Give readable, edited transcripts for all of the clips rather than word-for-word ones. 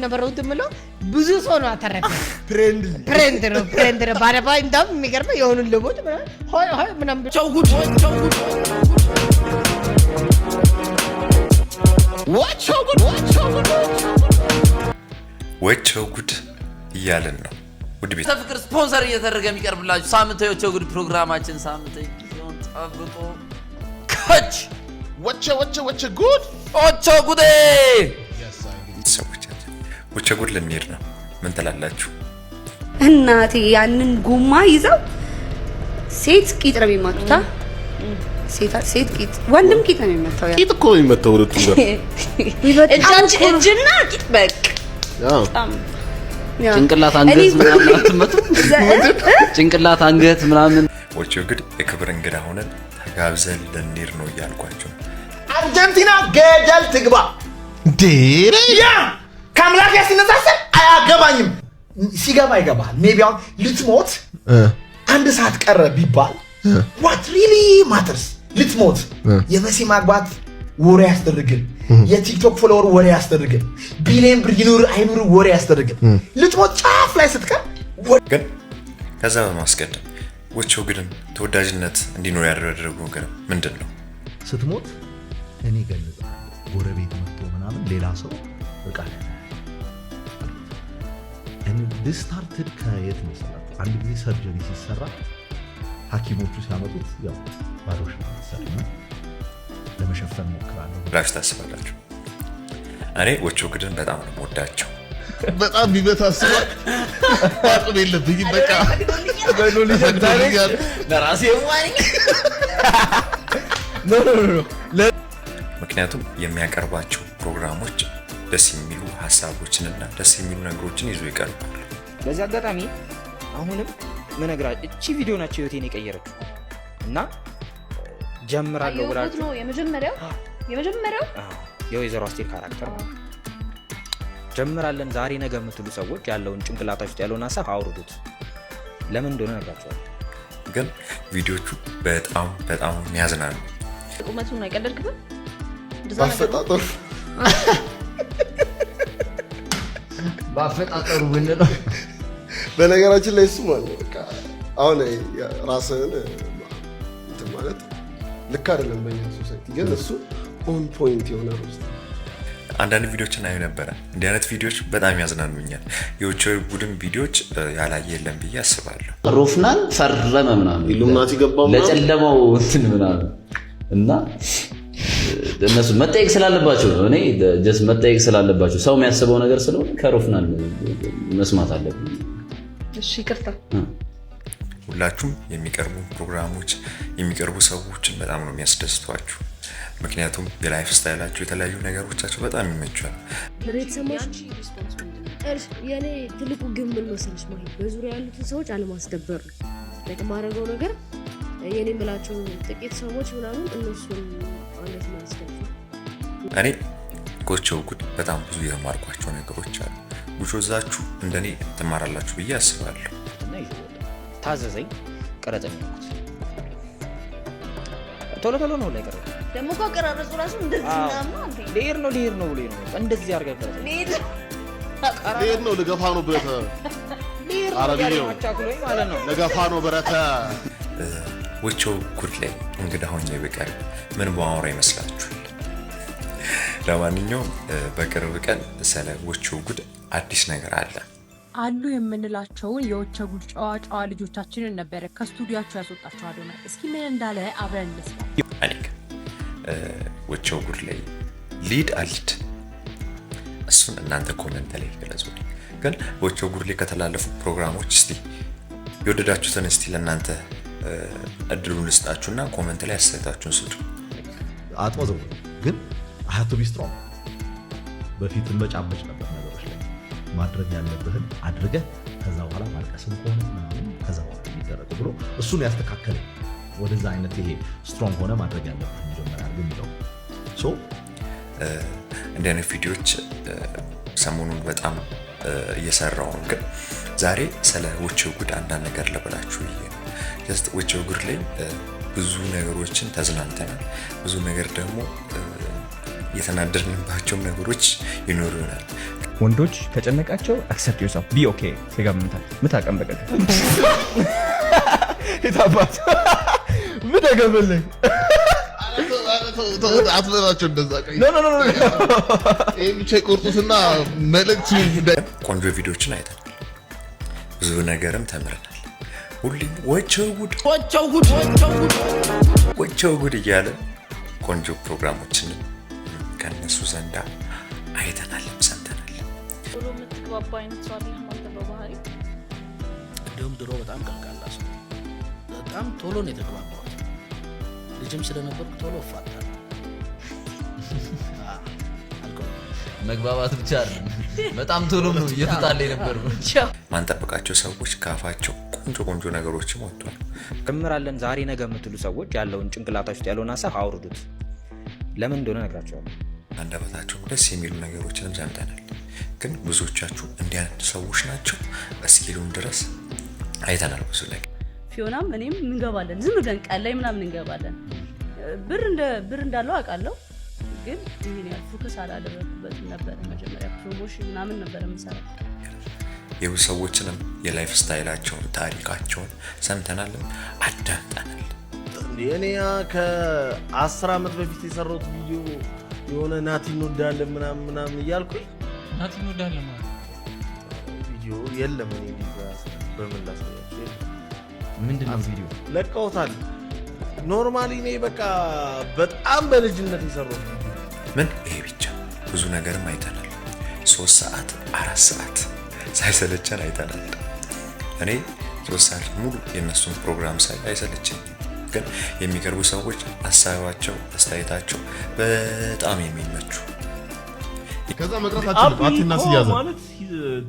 ነበረው ተምሎ ብዙ ሰው ነው አተረፈ ፍሬንድ ነው ባረባ እንደም የሚገርመው የሆኑ ልቦች ሆይ ምናምን ቻው ጉድ ወቸው ጉድ እያለን ነው ውድ ቤት ፍቅር ስፖንሰር እየተደረገ የሚቀርብላችሁ ሳምንታዊ ወቸው ጉድ ፕሮግራማችን ሳምንታዊ ጠብቆ ከች ወቸው ጉድ ወቸው ጉድ ወቸው ጉድ ልንሄድ ነው ምን ትላላችሁ እናቴ ያንን ጉማ ይዘው ሴት ቂጥ ነው የሚመቱታ ሴት ቂጥ ወንድም ቂጥ ነው የሚመታው ያ ቂጥ እኮ የሚመታው ሁለቱ ጋር እጅና ቂጥ በቅ ጭንቅላት አንገት ምናምን አትመቱ ጭንቅላት አንገት ምናምን ወቸው ጉድ የክብር እንግዳ ሆነን ተጋብዘን ልንሄድ ነው እያልኳችሁ አርጀንቲና ገደል ትግባ ያ ካምላክ ያስነሳሰል አያገባኝም ሲገባ ይገባል ሜቢ አሁን ልትሞት አንድ ሰዓት ቀረ ቢባል what really matters ልትሞት የመሲ ማግባት ወሬ ያስደርግን የቲክቶክ ፎሎወር ወሬ ያስደርግን ቢሊየን ብር ይኑር አይኑር ወሬ ያስደርግን ልትሞት ጫፍ ላይ ስትቀር ግን ከዛ በማስቀደም ወቸው ጉድን ተወዳጅነት እንዲኖር ያደረገው ነገር ምንድነው ስትሞት እኔ ገለጻ ጎረቤት መጥቶ ምናምን ሌላ ሰው በቃ and this started ከየት ነው ሰራት አንድ ጊዜ ሰርጀሪ ሲሰራ ሐኪሞቹ ሲያመጡት ያው ባዶሽ ነው ተሰራና ለመሸፈን ሞክራለሁ ብላችሁ ታስባላችሁ እኔ ወቸው ጉድን በጣም ነው ወዳቸው በጣም ቢበታስባ አጥብ የለብኝ በቃ በሎሊ ሰንታሪጋል ለራሴ ዋኒ ኖ ምክንያቱም የሚያቀርባቸው ፕሮግራሞች ደስ የሚሉ ሐሳቦችንና ደስ የሚሉ ነገሮችን ይዞ ይቀርባሉ በዚህ አጋጣሚ አሁንም መነግራችሁ እቺ ቪዲዮ ናቸው ህይወቴን የቀየረችው እና ጀምራለሁ ብላችሁ ነው የመጀመሪያው የወይዘሮ አስቴር ካራክተር ነው ጀምራለን ዛሬ ነገ የምትሉ ሰዎች ያለውን ጭንቅላታችሁ ውስጥ ያለውን ሐሳብ አውርዱት ለምን እንደሆነ ነግራችኋለሁ ግን ቪዲዮቹ በጣም የሚያዝናኑ ቁመቱ ነው አይቀደርክም ባፈጣጠሩ ባፈጣጠሩ ብንለው በነገራችን ላይ እሱ ማለት በቃ አሁን ራስህን እንትን ማለት ልክ አይደለም በእኛ ሶሳይቲ ግን እሱ ኦን ፖይንት የሆነ ሮስት አንዳንድ ቪዲዮችን አዩ ነበረ እንዲህ አይነት ቪዲዮች በጣም ያዝናኑኛል የወቸው ጉድን ቪዲዮች ያላየ የለም ብዬ አስባለሁ ሮፍናን ፈረመ ምናምን ኢሉሚናቲ ገባው ለጨለማው እንትን ምናምን እና እነሱ መጠየቅ ስላለባቸው ነው እኔ ጀስት መጠየቅ ስላለባቸው ሰው የሚያስበው ነገር ስለሆነ ከሮፍናን መስማት አለብን እሺ ይቅርታ ሁላችሁም የሚቀርቡ ፕሮግራሞች የሚቀርቡ ሰዎችን በጣም ነው የሚያስደስቷችሁ ምክንያቱም የላይፍ ስታይላቸው የተለያዩ ነገሮቻቸው በጣም ይመቻል ለቤተሰቦች የኔ ትልቁ ግን ምን መሰለሽ ማለት በዙሪያ ያሉትን ሰዎች አለማስደበር ለማድረገው ነገር የኔ ምላቸው ጥቂት ሰዎች ምናምን እነሱን አንገት ማስደበር እኔ ወቸው ጉድ በጣም ብዙ የተማርኳቸው ነገሮች አሉ ብዙዎቻችሁ እንደኔ ተማራላችሁ ብዬ አስባለሁ እና ታዘዘኝ ቀረጸኝ ቶሎ ነው ላይ ቀረጸ ደግሞ እኮ አቀራረጹ ራሱ እንደዚህ ምናምን አንተ ሌር ነው ብሎ ነው እንደዚህ አድርገህ ቀረጸ ሌር ነው ለገፋ ነው ብረተ አረቢው አቻኩሎኝ ማለት ነው ለገፋ ነው ብረተ ወቸው ጉድ ላይ እንግዳ ሆኜ በቀር ምን ባወራ ይመስላችኋል ለማንኛውም በቅርብ ቀን ስለ ወቸው ጉድ አዲስ ነገር አሉ የምንላቸውን የወቸው ጉድ ጨዋ ልጆቻችንን ነበር ከስቱዲዮአቸው ያስወጣቸው አዶና እስኪ ምን እንዳለ አብረን እንስማ አለክ ወቸው ጉድ ላይ ሊድ እሱን እናንተ ኮሜንት ላይ ገለጹልኝ ግን ወቸው ጉድ ላይ ከተላለፉ ፕሮግራሞች እስቲ የወደዳችሁትን እስቲ ለእናንተ እድሉን ልስጣችሁና ኮሜንት ላይ አስተያየታችሁን ስጡ አጥሞዘው ግን አሃቱ ቢስትሮም በፊትም መጫመጭ ነበር ነገሮች ላይ ማድረግ ያለብህን አድርገህ ከዛ በኋላ ማልቀስም ከሆነ ምናምን ከዛ በኋላ የሚደረግ ብሎ እሱን ያስተካከለ ወደዛ አይነት ይሄ ስትሮንግ ሆነ ማድረግ ያለብህ መጀመሪያ አድርገህ የሚለው ሶ እንደኔ ቪዲዮዎች ሰሞኑን በጣም እየሰራው ነው ግን ዛሬ ስለ ወቸው ጉድ አንዳንድ ነገር ልበላችሁ ይሄ ጀስት ወቸው ጉድ ላይ ብዙ ነገሮችን ተዝናንተናል ብዙ ነገር ደግሞ የተናደድንባቸው ነገሮች ይኖሩ ይሆናል ወንዶች ከጨነቃቸው አክሰፕት ዮርሰልፍ ቢ ኦኬ ሲጋምታል ምታቀም በቀደ የታባት ምታቀምልኝ አትበላቸው እንደዛ ብቻ ይቆርጡትና መልእክቱ ቆንጆ ቪዲዮችን አይተናል። ብዙ ነገርም ተምረናል። ሁሌም ወቸው ጉድ እያለ ቆንጆ ፕሮግራሞችን ከነሱ ዘንዳ አይተናል፣ ሰምተናል። ቶሎ የምትግባባ አይነት ሰው አይደለም አንተ በባህሪ። እንደውም ድሮ በጣም ቀልቃላ ሰው፣ በጣም ቶሎ ነው የተግባባሁት። ልጅም ስለነበርኩ ቶሎ እፋታለሁ። መግባባት ብቻ አይደለም በጣም ቶሎ ነው እየተጣለ የነበረው። ማንጠብቃቸው ሰዎች ካፋቸው ቆንጆ ነገሮችም ወጥቷል። ከምራለን ዛሬ ነገ የምትሉ ሰዎች ያለውን ጭንቅላታችሁ ያለውን ሀሳብ አውርዱት። ለምን እንደሆነ ነግራቸዋለሁ። አንደበታቸው ደስ የሚሉ ነገሮችንም ሰምተናል። ግን ብዙዎቻችሁ እንዲህ አይነት ሰዎች ናቸው እስኪሉን ድረስ አይተናል። ብዙ ላይ ፊዮናም እኔም እንገባለን፣ ዝም ብለን ቀን ላይ ምናምን እንገባለን። ብር እንዳለው አውቃለሁ፣ ግን ይሄን ያህል ፎከስ አላደረኩበትም ነበር። መጀመሪያ ፕሮሞሽን ምናምን ነበር የምሰራው። የብዙ ሰዎችንም የላይፍ ስታይላቸውን ታሪካቸውን ሰምተናል፣ አዳምጠናል። እኔ ከ10 ዓመት በፊት የሰራሁት ቪዲዮ የሆነ ናቲ እንወዳለን ምናምን እያልኩኝ ናቲ እንወዳለን ማለት ቪዲዮ የለም። እኔ ቪዲዮ በምን ላሳያችሁ? ምንድነው ቪዲዮ ለቀውታል። ኖርማሊ እኔ በቃ በጣም በልጅነት የሰራሁት ቪዲዮ ምን ይሄ ብቻ ብዙ ነገርም አይተናል። 3 ሰዓት 4 ሰዓት ሳይሰለቸን አይተናል። እኔ 3 ሰዓት ሙሉ የነሱን ፕሮግራም ሳይ አይሰለቸኝም። ግን የሚቀርቡ ሰዎች ሀሳባቸው አስተያየታቸው በጣም የሚመቹ ከዛ መቅረታችን አጥና ሲያዘ ማለት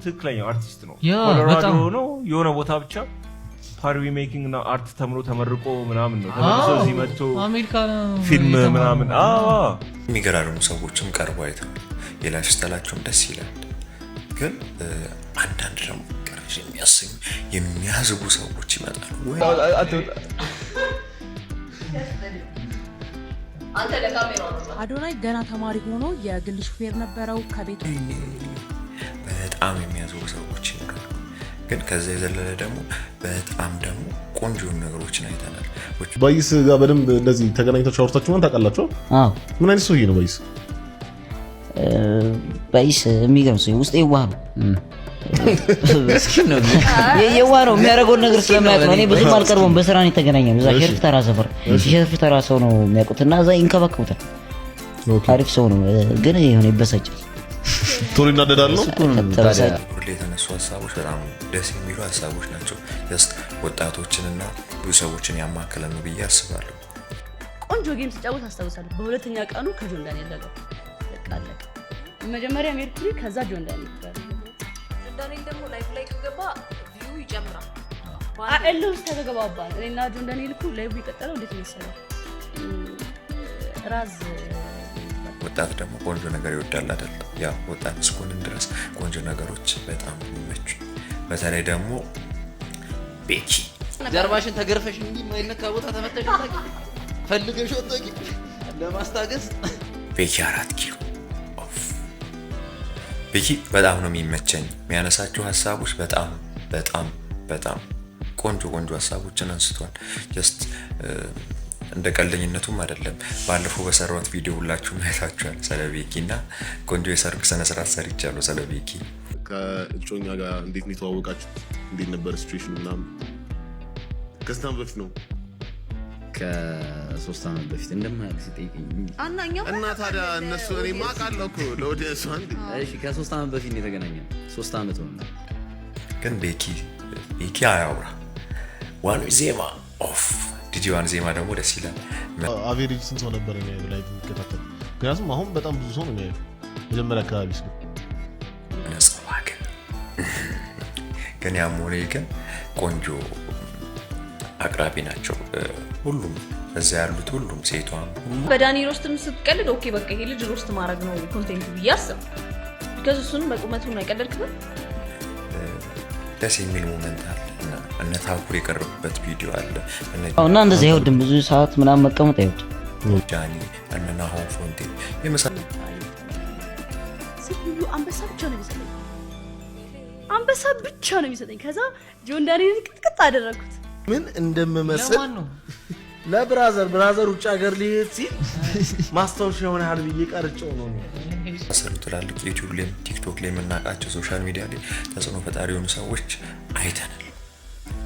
ትክክለኛ አርቲስት ነው። ኮሎራዶ ነው የሆነ ቦታ ብቻ ፓሪ ሜኪንግ እና አርት ተምሮ ተመርቆ ምናምን ነው ተመልሶ እዚህ መጥቶ አሜሪካ ፊልም ምናምን የሚገራርሙ ሰዎችም ቀርቦ አይተው የላይፍ ስታይላቸውም ደስ ይላል። ግን አንዳንድ ደግሞ ቅርሽ የሚያሰኙ የሚያዝጉ ሰዎች ይመጣሉ። አዶናይ ገና ተማሪ ሆኖ የግል ሹፌር ነበረው። ከቤት በጣም የሚያዝጉ ሰዎች ይኖራሉ። ግን ከዛ የዘለለ ደግሞ በጣም ደግሞ ቆንጆ ነገሮችን አይተናል። ባይስ ጋር በደንብ እንደዚህ ተገናኝታችሁ አውርታችሁ ማን ታውቃላችሁ? አዎ። ምን አይነት ሰውዬ ነው ባይስ? ባይስ የሚገርም ሰው ውስጥ የዋህ ነው። የዋህ ነው። የሚያደርገውን ነገር ስለማያውቅ ነው። እኔ ብዙም አልቀርበውም። በስራ ነው የተገናኘነው። እዛ ሸርፍ ተራ ሰፈር ሸርፍ ተራ ሰው ነው የሚያውቁትና እዛ ይንከባከቡታል። አሪፍ ሰው ነው፣ ግን የሆነ ይበሳጫል። ቶሎ ይናደዳል ነው። ሁሌ የተነሱ ሀሳቦች በጣም ደስ የሚሉ ሀሳቦች ናቸው። ጀስት ወጣቶችንና ብዙ ሰዎችን ያማከለ ነው ብዬ አስባለሁ። ቆንጆ ጌም ሲጫወት አስታውሳለሁ። በሁለተኛ ቀኑ ከጆን ዳንኤል ያለው አለቀ። መጀመሪያ ሜርኩሪ፣ ከዛ ጆን ዳንኤል ጋር ዳንኤል ደግሞ ላይፍ ላይ ከገባ ቪው ይጨምራል። እልህ ተገባባን። እኔና ጆን ዳንኤል እኮ ላይቭ ይቀጥላል። እንዴት መሰለህ ራዝ ወጣት ደግሞ ቆንጆ ነገር ይወዳል አይደል? ያ ወጣት እስኮንን ድረስ ቆንጆ ነገሮች በጣም ይመቹ። በተለይ ደግሞ ቤኪ ጀርባሽን ተገርፈሽ እንጂ ማይነካ ቦታ ተመተሽ ታቂ ፈልገሽ ወጣቂ ለማስታገስ ቤኪ 4 ኪሎ ቤኪ በጣም ነው የሚመቸኝ። የሚያነሳቸው ሀሳቦች በጣም ቆንጆ ሀሳቦችን አንስቷል። ጀስት እንደ ቀልደኝነቱም አይደለም። ባለፈው በሰራሁት ቪዲዮ ሁላችሁም አይታችኋል። ስለ ቤኪና ቆንጆ የሰርግ ስነ ስርዓት ሰርቻለሁ። ስለ ቤኪ ከእጮኛ ጋር እንዴት ነው የተዋወቃችሁት? እንዴት ነበር ሲቹዌሽኑ ምናምን? ከስንት ዓመት በፊት ነው? ከ3 ዓመት በፊት እንደማያውቅ ሲጠይቀኝ እና ታዲያ እነሱ እኔ ማውቃለሁ እኮ ለወዲያሱ አንዴ። እሺ ከ3 ዓመት በፊት ነው የተገናኘነው። 3 ዓመት ሆነ። ግን ቤኪ አያውራ ዋን ዜማ ኦፍ ዲጂዋን ዜማ ደግሞ ደስ ይላል። አቬሬጅ ስንት ሰው ነበር ነው ላይ ተከታተል? ምክንያቱም አሁን በጣም ብዙ ሰው ነው የሚያየው። መጀመሪያ አካባቢ ነው ነጻዋገ ግን ያሞኔ ግን ቆንጆ አቅራቢ ናቸው ሁሉም እዛ ያሉት ሁሉም ሴቷም በዳኒ ሮስትም ስትቀልድ ኦኬ በቃ ይሄ ልጅ ሮስት ማድረግ ነው ኮንቴንት ብያስብ ከሱን በቁመቱ ነው አይቀደድክም። ደስ የሚል ሞመንት አለ እና እነ ታኩር የቀረቡበት ቪዲዮ አለ እና እንደዚህ አይወድም ብዙ ሰዓት ምናምን መቀመጥ አይወድም። ጃኒ እነ ናሆም ፎንቴ የመሳሰሉት ሁሉ አንበሳ ብቻ ነው የሚሰጠኝ። አንበሳ ብቻ ነው የሚሰጠኝ። ከዛ ጆን ዳንኤልን ቅጥቅጥ አደረኩት። ምን እንደምመስል ለማን ነው? ለብራዘር ውጭ ሀገር ሊሄድ ሲል ማስታወሻ ይሆናል ብዬ ቀርጬው ነው። አሰሩ ትላልቅ ዩቲዩብ ላይ ቲክቶክ ላይ የምናውቃቸው ሶሻል ሚዲያ ላይ ተጽዕኖ ፈጣሪ የሆኑ ሰዎች አይተናል።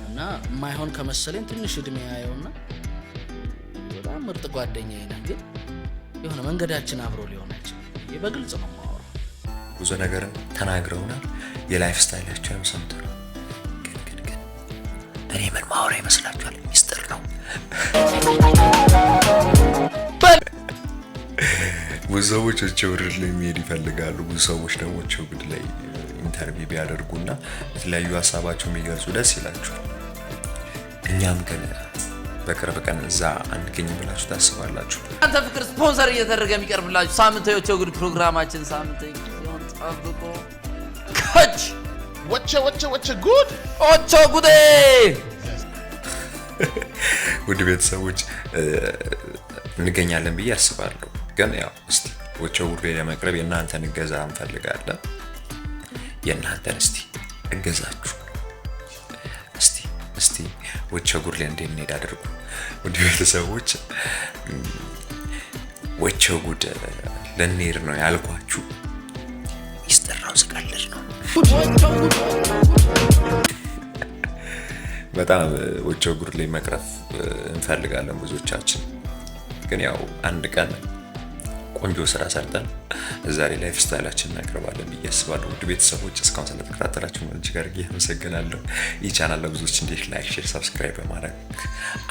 እና የማይሆን ከመሰለኝ ትንሽ እድሜ ያየውና በጣም ምርጥ ጓደኛዬ ነን፣ ግን የሆነ መንገዳችን አብሮ ሊሆን አይችልም። በግልጽ ነው የማወራው። ብዙ ነገር ተናግረውናል። የላይፍ ስታይላቸውን ሰምተናል። ግን እኔ ምን ማወራ ይመስላችኋል? ሚስጥር ነው። ብዙ ሰዎች ወቸውግድ ላይ የሚሄድ ይፈልጋሉ። ብዙ ሰዎች ደግሞ ወቸውግድ ላይ ኢንተርቪው ቢያደርጉና የተለያዩ ሀሳባቸው የሚገልጹ ደስ ይላቸዋል። እኛም ግን በቅርብ ቀን እዛ አንገኝ ብላችሁ ታስባላችሁ? አንተ ፍቅር ስፖንሰር እየተደረገ የሚቀርብላችሁ ሳምንታዊ ወቸውግድ ፕሮግራማችን ሳምንታዊ ሲሆን ጠብቆ ከች ወቸ ጉድ ወቸውጉዴ። ውድ ቤተሰቦች እንገኛለን ብዬ አስባለሁ። ግን ያው እስቲ ወቸውጉድ ላይ ለመቅረብ የእናንተን እገዛ እንፈልጋለን። የእናንተን እስቲ እገዛችሁ እስቲ ወቸውጉድ ላይ እንድንሄድ አድርጉ። ውድ ቤተሰቦች ወቸውጉድ ልንሄድ ነው ያልኳችሁ ሚስጥር ነው፣ ስቀልድ ነው። በጣም ወቸውጉድ ላይ መቅረብ እንፈልጋለን ብዙዎቻችን። ግን ያው አንድ ቀን ቆንጆ ስራ ሰርተን እዛ ላይ ላይፍ ስታይላችን እናቀርባለን ብዬ አስባለሁ። ውድ ቤተሰቦች እስካሁን ስለተከታተላችሁ እጅግ አድርጌ አመሰግናለሁ። ይህ ቻናል ለብዙዎች እንዲደርስ ላይክ፣ ሼር፣ ሰብስክራይብ በማድረግ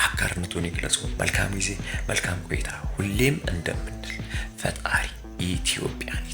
አጋርነቱን ይግለጹ። መልካም ጊዜ፣ መልካም ቆይታ። ሁሌም እንደምንል ፈጣሪ ኢትዮጵያን